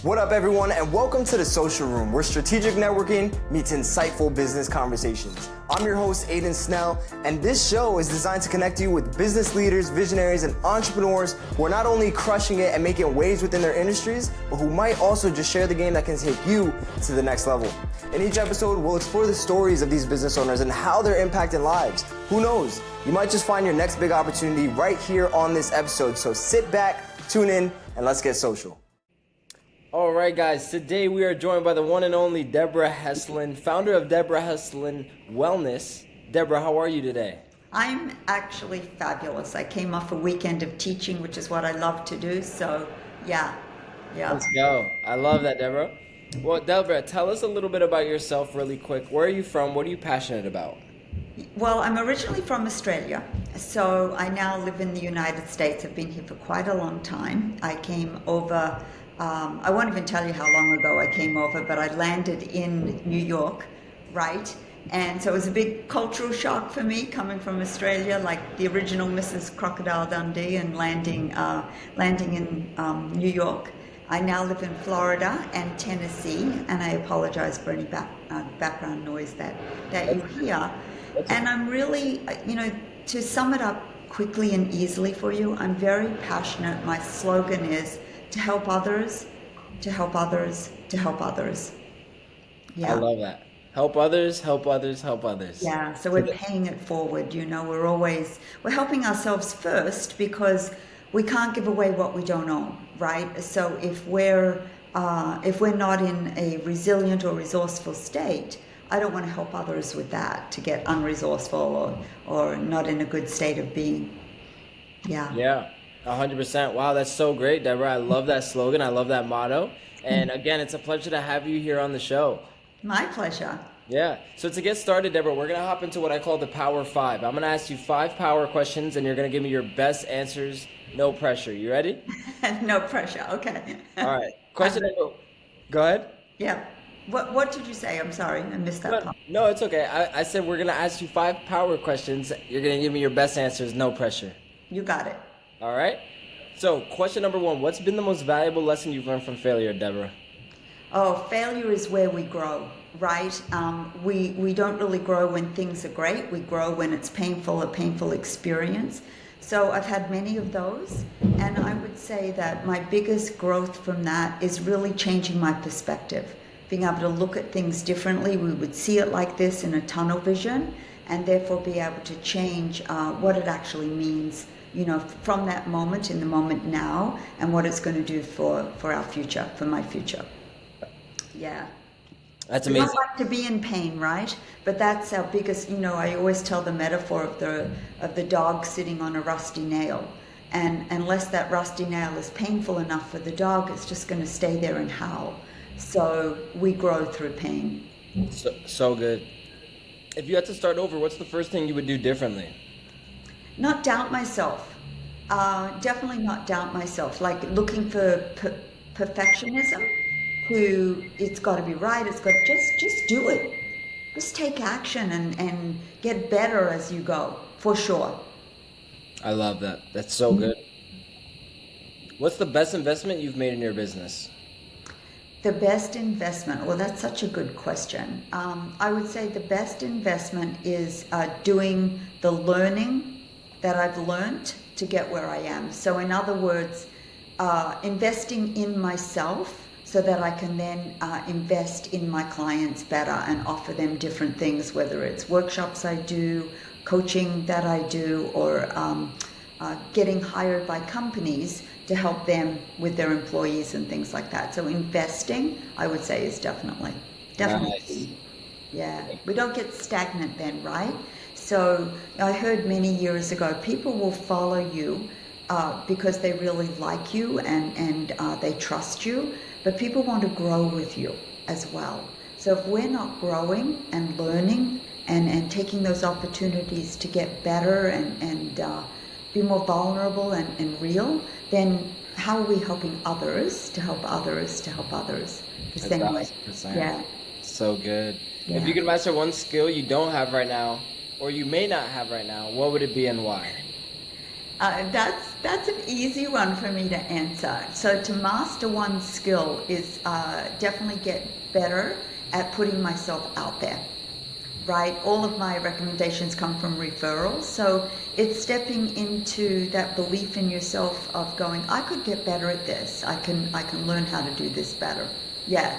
What up, everyone, and welcome to The Social Room, where strategic networking meets insightful business conversations. I'm your host, Aiden Snell, and this show is designed to connect you with business leaders, visionaries, and entrepreneurs who are not only crushing it and making waves within their industries, but who might also just share the game that can take you to the next level. In each episode, we'll explore the stories of these business owners and how they're impacting lives. Who knows? You might just find your next big opportunity right here on this episode. So sit back, tune in, and let's get social. All right, guys, today we are joined by the one and only Debra Heslin, founder of Debra Heslin Wellness. Debra, how are you today? I'm actually fabulous. I came off a weekend of teaching, which is what I love to do. So, yeah. Let's go. I love that, Debra. Well, Debra, tell us a little bit about yourself really quick. Where are you from? What are you passionate about? Well, I'm originally from Australia, so I now live in the United States. I've been here for quite a long time. I came over, I won't even tell you how long ago I came over, but I landed in New York, right? And so it was a big cultural shock for me coming from Australia, like the original Mrs. Crocodile Dundee, and landing in New York. I now live in Florida and Tennessee, and I apologize for any background noise that you hear. And I'm really, to sum it up quickly and easily for you, I'm very passionate. My slogan is to help others, to help others, to help others. Yeah. I love that. Help others, help others, help others. Yeah, so we're paying it forward. We're helping ourselves first because we can't give away what we don't own, right? So if we're not in a resilient or resourceful state, I don't want to help others with that, to get unresourceful or not in a good state of being. Yeah, 100%. Wow, that's so great, Debra. I love that slogan. I love that motto. And again, it's a pleasure to have you here on the show. My pleasure. Yeah. So to get started, Debra, we're going to hop into what I call the Power 5. I'm going to ask you 5 power questions, and you're going to give me your best answers. No pressure. You ready? No pressure. Okay. All right. Question number. Go ahead. Yeah. What did you say? I'm sorry, I missed that part. No, it's okay. I said we're going to ask you 5 power questions. You're going to give me your best answers. No pressure. You got it. All right. So question number 1, what's been the most valuable lesson you've learned from failure, Debra? Oh, failure is where we grow, right? We don't really grow when things are great. We grow when it's painful, a painful experience. So I've had many of those, and I would say that my biggest growth from that is really changing my perspective, being able to look at things differently. We would see it like this in a tunnel vision, and therefore be able to change what it actually means, from that moment, in the moment now, and what it's going to do for our future, for my future. Yeah. That's amazing. We don't like to be in pain, right? But that's our biggest, I always tell the metaphor of the dog sitting on a rusty nail. And unless that rusty nail is painful enough for the dog, it's just going to stay there and howl. So we grow through pain. So good. If you had to start over, what's the first thing you would do differently? Not doubt myself. Definitely not doubt myself. Like looking for perfectionism. It's got to be right. It's got just do it. Just take action and get better as you go, for sure. I love that. That's so good. What's the best investment you've made in your business? The best investment? Well, that's such a good question. I would say the best investment is doing the learning that I've learned to get where I am. So in other words, investing in myself so that I can then invest in my clients better and offer them different things, whether it's workshops I do, coaching that I do, or getting hired by companies to help them with their employees and things like that. So investing, I would say, is definitely. Nice. Yeah, we don't get stagnant then, right? So I heard many years ago, people will follow you because they really like you and they trust you, but people want to grow with you as well. So if we're not growing and learning and taking those opportunities to get better and be more vulnerable and real, then how are we helping others to help others to help others? The same way. Yeah. So good. Yeah. If you could master one skill you don't have right now, or you may not have right now, what would it be and why? That's an easy one for me to answer. So to master one skill is definitely get better at putting myself out there, right? All of my recommendations come from referrals. So it's stepping into that belief in yourself of going, I could get better at this. I can learn how to do this better. Yeah.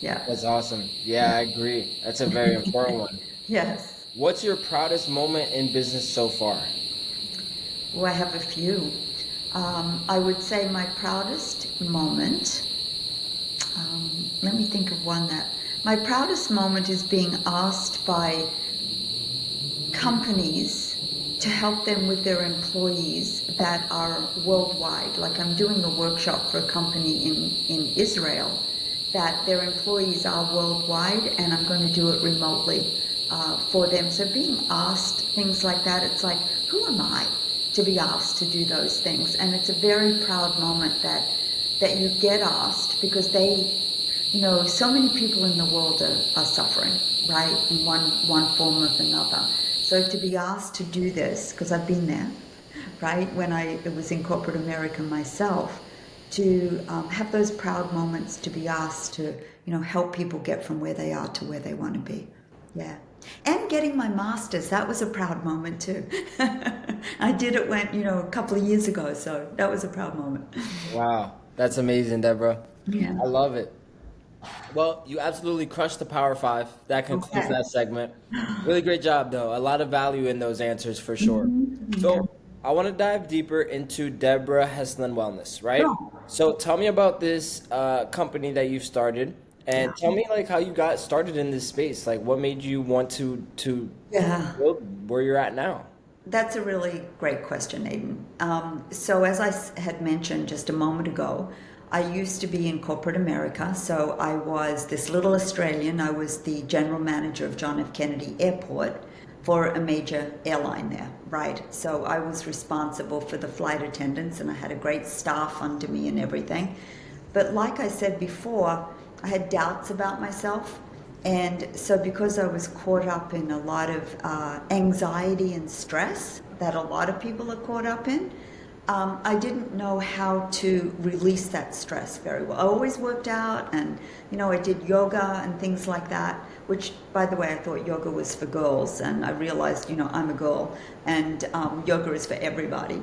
Yeah. That's awesome. Yeah, I agree. That's a very important one. Yes. What's your proudest moment in business so far? Oh, I have a few. I would say my proudest moment, let me think of one that, my proudest moment is being asked by companies to help them with their employees that are worldwide. Like I'm doing a workshop for a company in Israel that their employees are worldwide, and I'm going to do it remotely for them. So being asked things like that, it's like, who am I to be asked to do those things? And it's a very proud moment that you get asked, because so many people in the world are suffering, right, in one form or another. So to be asked to do this, because I've been there, right, when I was in corporate America myself, to have those proud moments, to be asked to, help people get from where they are to where they want to be. Yeah. And getting my master's, that was a proud moment too. I did it a couple of years ago, so that was a proud moment. Wow, that's amazing, Deborah. Yeah. I love it. Well, you absolutely crushed the Power Five. That concludes Okay. that segment. Really great job, though. A lot of value in those answers for sure. Yeah. So, I want to dive deeper into Debra Heslin Wellness, right? Sure. So, tell me about this company that you've started, and Yeah. tell me like how you got started in this space. Like, what made you want to Yeah. build where you're at now? That's a really great question, Aiden. So as had mentioned just a moment ago, I used to be in corporate America. So I was this little Australian. I was the general manager of John F. Kennedy Airport for a major airline there, right? So I was responsible for the flight attendants, and I had a great staff under me and everything. But like I said before, I had doubts about myself. And so because I was caught up in a lot of anxiety and stress that a lot of people are caught up in, I didn't know how to release that stress very well. I always worked out, and I did yoga and things like that, which, by the way, I thought yoga was for girls, and I realized, I'm a girl, and yoga is for everybody.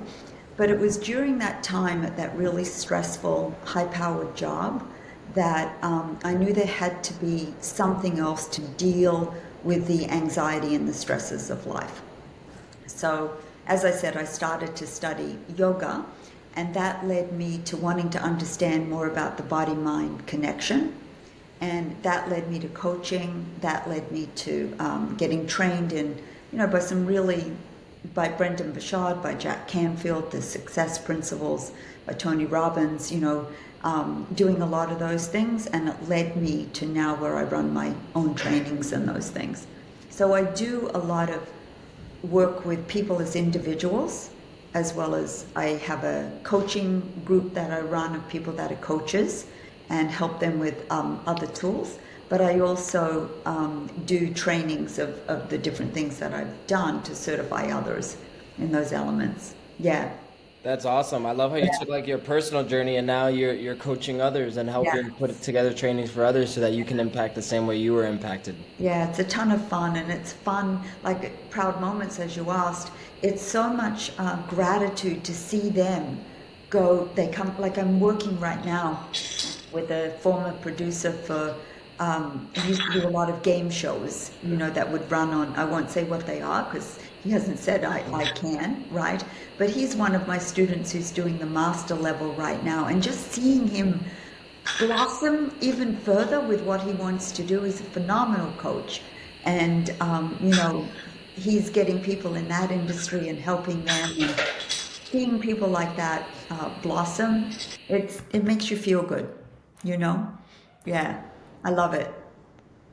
But it was during that time at that really stressful, high-powered job that I knew there had to be something else to deal with the anxiety and the stresses of life. So, as I said, I started to study yoga, and that led me to wanting to understand more about the body-mind connection. And that led me to coaching. That led me to getting trained in, by Brendan Burchard, by Jack Canfield, the Success Principles, by Tony Robbins, doing a lot of those things, and it led me to now where I run my own trainings and those things. So I do a lot of work with people as individuals, as well as I have a coaching group that I run of people that are coaches and help them with other tools. But I also do trainings of the different things that I've done to certify others in those elements. Yeah. That's awesome. I love how you took like your personal journey and now you're coaching others and Yeah. helping put together trainings for others so that you can impact the same way you were impacted. Yeah, it's a ton of fun, and it's fun, like proud moments, as you asked. It's so much gratitude to see them go. They come, like I'm working right now with a former producer for, he used to do a lot of game shows, that would run on, I won't say what they are because he hasn't said I can, right? But he's one of my students who's doing the master level right now, and just seeing him blossom even further with what he wants to do. He's a phenomenal coach, and he's getting people in that industry and helping them, and seeing people like that blossom. It makes you feel good, Yeah, I love it.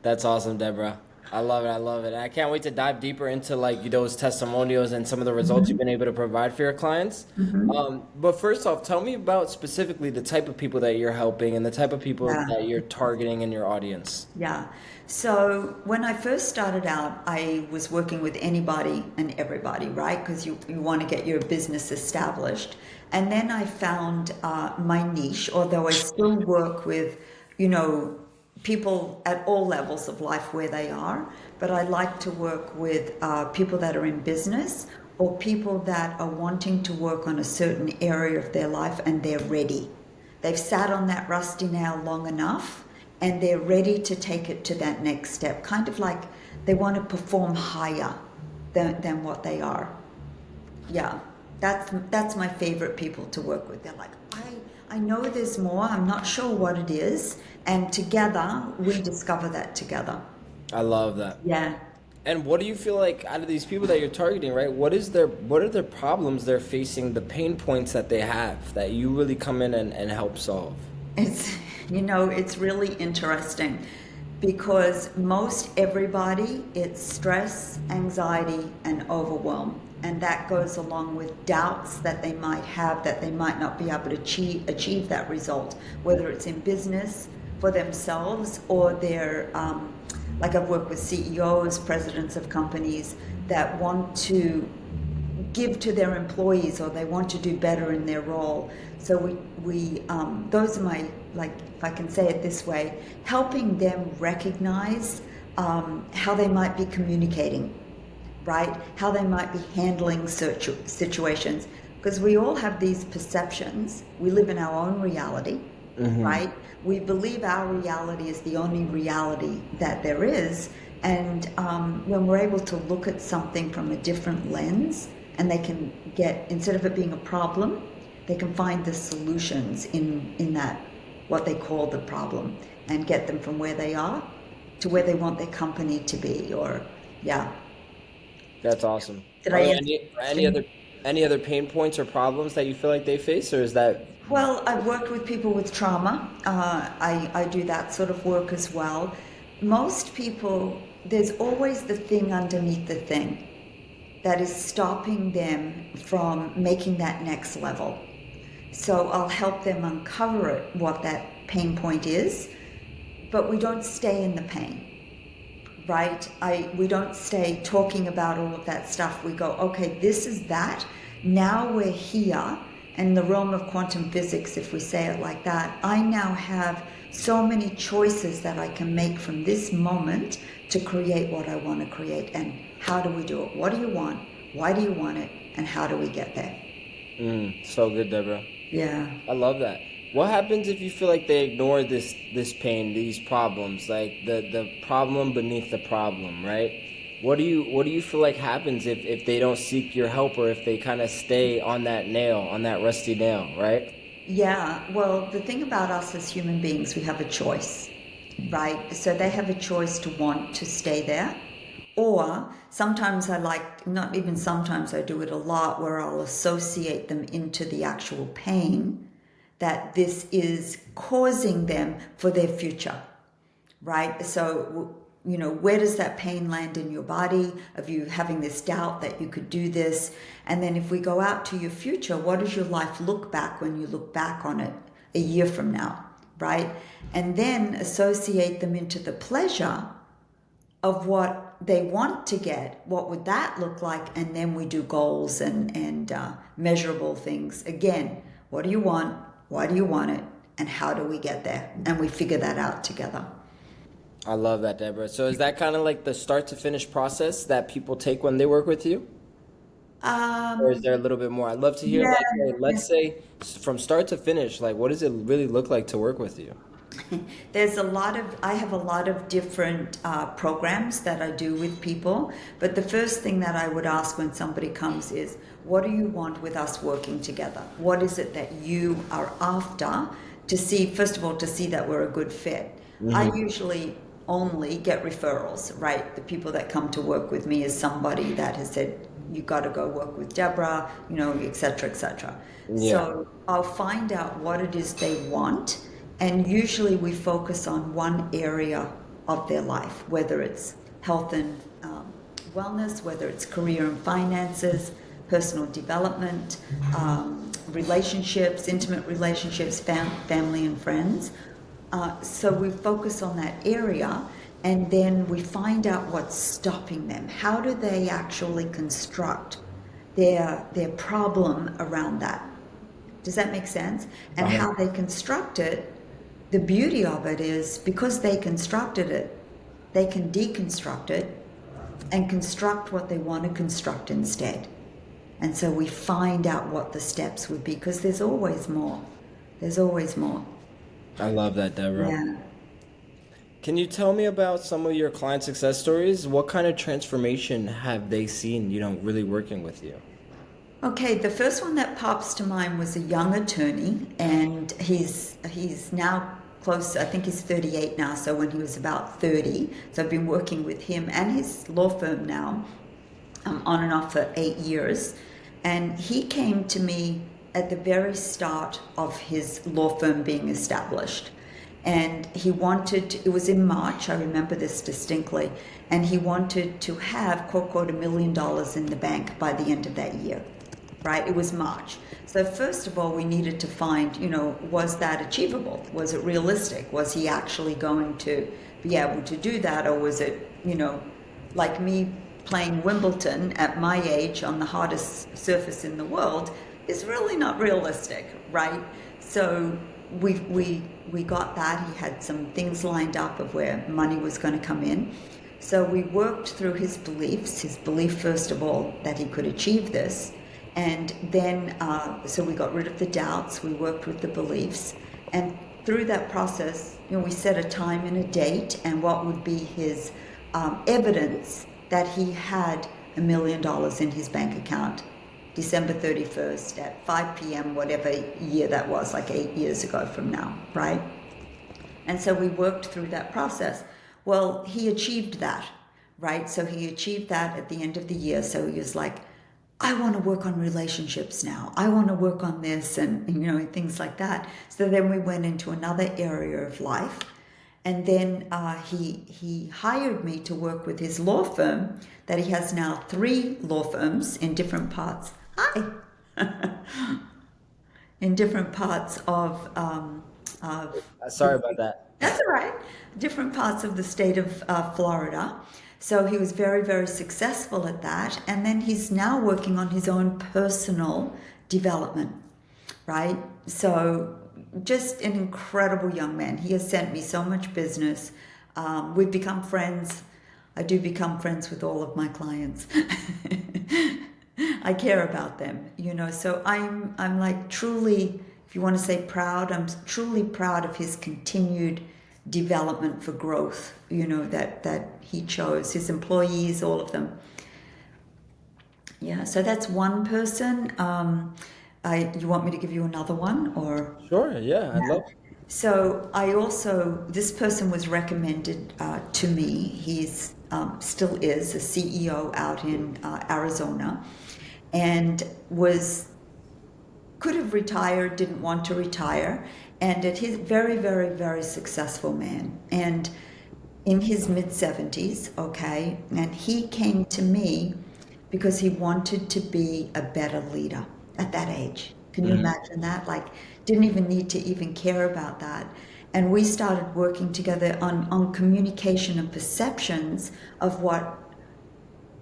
That's awesome, Deborah. I love it. I love it. I can't wait to dive deeper into like those testimonials and some of the results you've been able to provide for your clients. But first off, tell me about specifically the type of people that you're helping and the type of people Yeah. that you're targeting in your audience. Yeah. So when I first started out, I was working with anybody and everybody, right? Because you want to get your business established. And then I found my niche, although I still work with, you know, people at all levels of life where they are. But I like to work with people that are in business or people that are wanting to work on a certain area of their life and they're ready. They've sat on that rusty nail long enough and they're ready to take it to that next step. Kind of like they want to perform higher than what they are. Yeah, that's my favorite people to work with. They're like, I know there's more, I'm not sure what it is. And together, we discover that together. I love that. Yeah. And what do you feel like out of these people that you're targeting, right? What are their problems they're facing, the pain points that they have that you really come in and help solve? It's, it's really interesting because most everybody, it's stress, anxiety, and overwhelm. And that goes along with doubts that they might have that they might not be able to achieve that result, whether it's in business, for themselves, or their, like I've worked with CEOs, presidents of companies that want to give to their employees or they want to do better in their role. So we those are my, like, if I can say it this way, helping them recognize how they might be communicating, right? How they might be handling situations. Because we all have these perceptions. We live in our own reality, right? We believe our reality is the only reality that there is. And when we're able to look at something from a different lens, and they can get, instead of it being a problem, they can find the solutions in that, what they call the problem, and get them from where they are to where they want their company to be, or, yeah. That's awesome. Did Are I there answer your any question? other pain points or problems that you feel like they face, or is that Well, I've worked with people with trauma. I do that sort of work as well. Most people, there's always the thing underneath the thing that is stopping them from making that next level. So I'll help them uncover it, what that pain point is, but we don't stay in the pain, right? We don't stay talking about all of that stuff. We go, okay, this is that. Now we're here. In the realm of quantum physics, if we say it like that, I now have so many choices that I can make from this moment to create what I want to create. And how do we do it? What do you want? Why do you want it? And how do we get there? so good, Deborah? Yeah. I love that. What happens if you feel like they ignore this pain, these problems, like the problem beneath the problem, right? What do you feel like happens if they don't seek your help, or if they kind of stay on that nail, on that rusty nail, right? Yeah. Well, the thing about us as human beings, we have a choice, right? So they have a choice to want to stay there. Or sometimes I like, not even sometimes, I do it a lot, where I'll associate them into the actual pain that this is causing them for their future, right? So, where does that pain land in your body of you having this doubt that you could do this? And then if we go out to your future, what does your life look back when you look back on it a year from now, right? And then associate them into the pleasure of what they want to get. What would that look like? And then we do goals and measurable things. Again, what do you want? Why do you want it? And how do we get there? And we figure that out together. I love that, Deborah. So is that kind of like the start to finish process that people take when they work with you? Or is Um, there a little bit more? I'd love to hear, yeah, like, hey, let's say from start to finish, like, what does it really look like to work with you? I have a lot of different programs that I do with people. But the first thing that I would ask when somebody comes is, what do you want with us working together? What is it that you are after to see, first of all, to see that we're a good fit? I usually only get referrals, right? The people that come to work with me is somebody that has said, you got to go work with Debra, et cetera, et cetera. Yeah. So I'll find out what it is they want. And usually we focus on one area of their life, whether it's health and wellness, whether it's career and finances, personal development, relationships, intimate relationships, family and friends. So we focus on that area, and then we find out what's stopping them. How do they actually construct their problem around that? Does that make sense? And how they construct it, the beauty of it is because they constructed it, they can deconstruct it and construct what they want to construct instead. And so we find out what the steps would be, because there's always more. There's always more. I love that, Debra. Yeah. Can you tell me about some of your client success stories? What kind of transformation have they seen, really working with you? Okay, the first one that pops to mind was a young attorney, and he's now close, I think he's 38 now, so when he was about 30. So I've been working with him and his law firm now on and off for 8 years. And he came to me at the very start of his law firm being established. And he wanted, it was in March, I remember this distinctly, and he wanted to have, quote, quote, $1 million in the bank by the end of that year, right? It was March. So first of all, we needed to find, was that achievable? Was it realistic? Was he actually going to be able to do that? Or was it, like me playing Wimbledon at my age on the hardest surface in the world is really not realistic, right? So we got that. He had some things lined up of where money was going to come in. So we worked through his belief, first of all, that he could achieve this. And then, so we got rid of the doubts, we worked with the beliefs. And through that process, we set a time and a date and what would be his evidence that he had $1 million in his bank account, December 31st at 5 p.m., whatever year that was, like 8 years ago from now, right? And so we worked through that process. Well, he achieved that, right? So he achieved that at the end of the year. So he was like, I want to work on relationships now. I want to work on this and things like that. So then we went into another area of life. And then he hired me to work with his law firm that he has now 3 law firms in different parts. Hi. In different parts of Sorry about that. That's all right. Different parts of the state of Florida. So he was very, very successful at that. And then he's now working on his own personal development, right? So just an incredible young man. He has sent me so much business. We've become friends. I do become friends with all of my clients. I care about them, So I'm like truly, if you want to say proud, I'm truly proud of his continued development for growth, that he chose, his employees, all of them. Yeah, so that's one person. You want me to give you another one, or? Sure, yeah, I'd love to. So this person was recommended to me. He's still is a CEO out in Arizona, and could have retired, didn't want to retire, and he's very, very, very successful man, and in his mid-70s, okay, and he came to me because he wanted to be a better leader at that age. Can you imagine that? Like, didn't even need to even care about that. And we started working together on communication and perceptions of what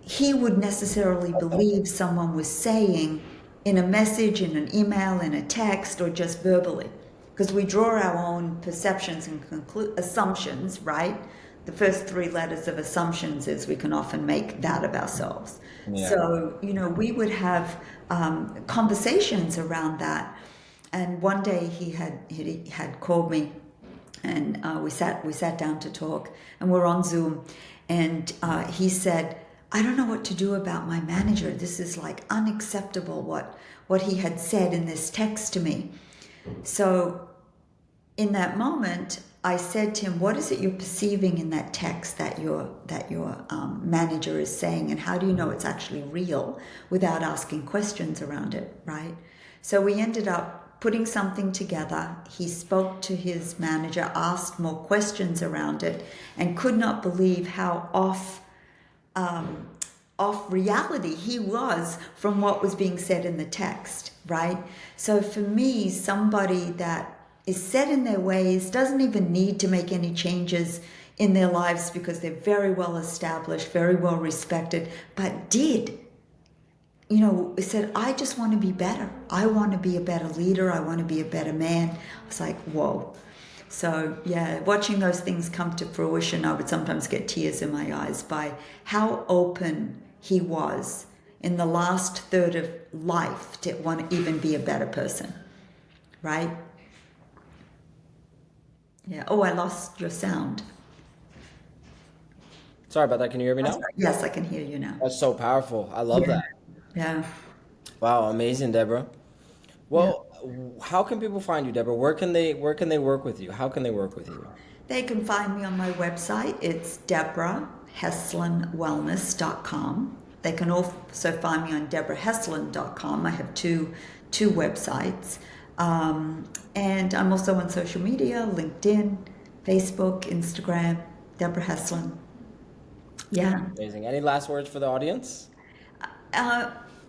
he would necessarily believe someone was saying in a message, in an email, in a text, or just verbally. Because we draw our own perceptions and assumptions, right? The first 3 letters of assumptions is we can often make that of ourselves. Yeah. So, we would have conversations around that. And one day he had called me, and we sat down to talk, and we're on Zoom, and he said, I don't know what to do about my manager. This is like unacceptable what he had said in this text to me. So in that moment, I said to him, what is it you're perceiving in that text that your manager is saying, and how do you know it's actually real without asking questions around it, right? So we ended up putting something together. He spoke to his manager, asked more questions around it, and could not believe how off off reality he was from what was being said in the text, right? So for me, somebody that is set in their ways doesn't even need to make any changes in their lives because they're very well established, very well respected, but did, said, I just want to be better. I want to be a better leader. I want to be a better man. I was like, whoa. So yeah, watching those things come to fruition, I would sometimes get tears in my eyes by how open he was in the last third of life to want to even be a better person, right? Yeah. Oh, I lost your sound. Sorry about that. Can you hear me now? Yes, I can hear you now. That's so powerful. I love that. Yeah. Wow, amazing, Debra. Well, how can people find you, Debra? Where can they work with you? How can they work with you? They can find me on my website. It's debraheslinwellness.com. They can also find me on debraheslin.com. I have two websites. And I'm also on social media, LinkedIn, Facebook, Instagram, Debra Heslin. Yeah. Amazing. Any last words for the audience?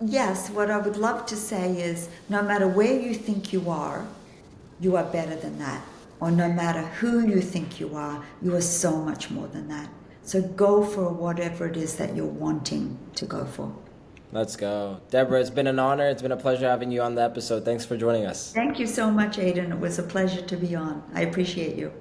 Yes, what I would love to say is no matter where you think you are better than that. Or no matter who you think you are so much more than that. So go for whatever it is that you're wanting to go for. Let's go. Debra, it's been an honor. It's been a pleasure having you on the episode. Thanks for joining us. Thank you so much, Aiden. It was a pleasure to be on. I appreciate you.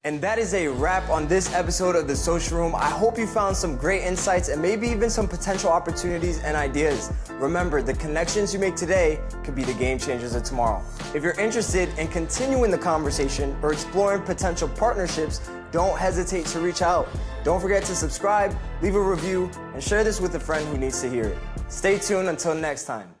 And that is a wrap on this episode of The Social Room. I hope you found some great insights and maybe even some potential opportunities and ideas. Remember, the connections you make today could be the game changers of tomorrow. If you're interested in continuing the conversation or exploring potential partnerships, don't hesitate to reach out. Don't forget to subscribe, leave a review, and share this with a friend who needs to hear it. Stay tuned until next time.